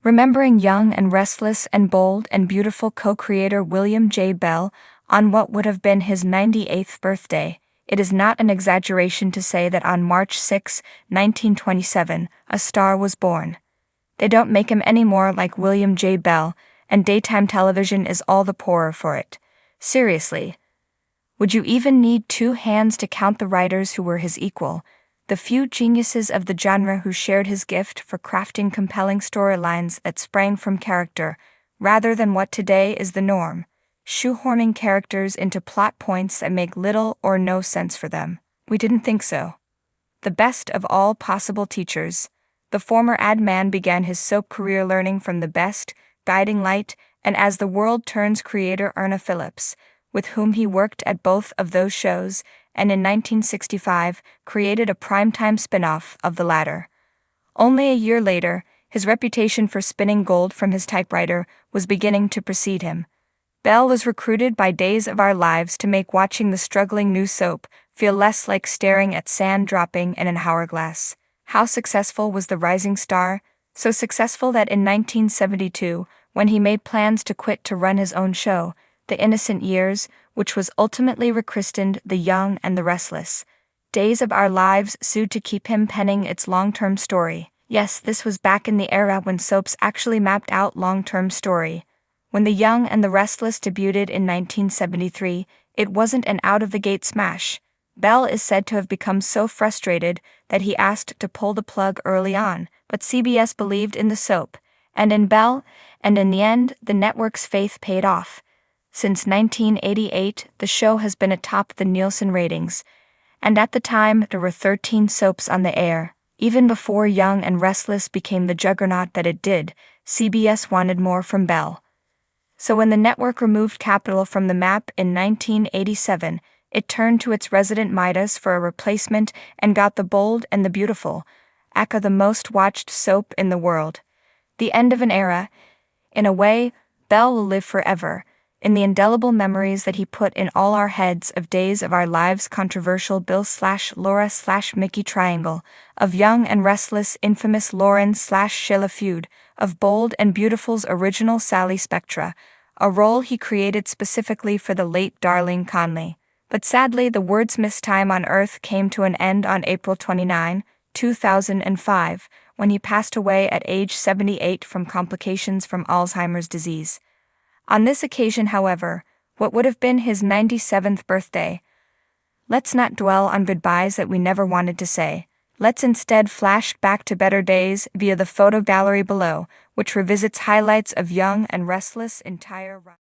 Remembering young and restless and bold and beautiful co-creator William J. Bell on what would have been his 98th birthday, it is not an exaggeration to say that on March 6, 1927, a star was born. They don't make him any more like William J. Bell, and daytime television is all the poorer for it. Seriously. Would you even need two hands to count the writers who were his equal, the few geniuses of the genre who shared his gift for crafting compelling storylines that sprang from character, rather than what today is the norm, shoehorning characters into plot points that make little or no sense for them? We didn't think so. The best of all possible teachers, the former ad man began his soap career learning from the best, Guiding Light, and As the World Turns creator Erna Phillips, with whom he worked at both of those shows, and in 1965 created a primetime spin-off of the latter. Only a year later, his reputation for spinning gold from his typewriter was beginning to precede him. Bell was recruited by Days of Our Lives to make watching the struggling new soap feel less like staring at sand dropping in an hourglass. How successful was the rising star? So successful that in 1972, when he made plans to quit to run his own show, The Innocent Years, which was ultimately rechristened The Young and the Restless, Days of Our Lives sued to keep him penning its long-term story. Yes, this was back in the era when soaps actually mapped out long-term story. When The Young and the Restless debuted in 1973, it wasn't an out-of-the-gate smash. Bell is said to have become so frustrated that he asked to pull the plug early on, but CBS believed in the soap, and in Bell, and in the end, the network's faith paid off. Since 1988, the show has been atop the Nielsen ratings, and at the time there were 13 soaps on the air. Even before Young and Restless became the juggernaut that it did, CBS wanted more from Bell. So when the network removed Capital from the map in 1987, it turned to its resident Midas for a replacement and got The Bold and the Beautiful, aka the most watched soap in the world. The end of an era. In a way, Bell will live forever, in the indelible memories that he put in all our heads of Days of Our Lives' controversial Bill/Laura/Mickey triangle, of Young and Restless' infamous Lauren/Sheila feud, of Bold and Beautiful's original Sally Spectra, a role he created specifically for the late Darlene Conley. But sadly, the Wordsmith's time on Earth came to an end on April 29, 2005, when he passed away at age 78 from complications from Alzheimer's disease. On this occasion, however, what would have been his 97th birthday, let's not dwell on goodbyes that we never wanted to say. Let's instead flash back to better days via the photo gallery below, which revisits highlights of Young and Restless' entire run.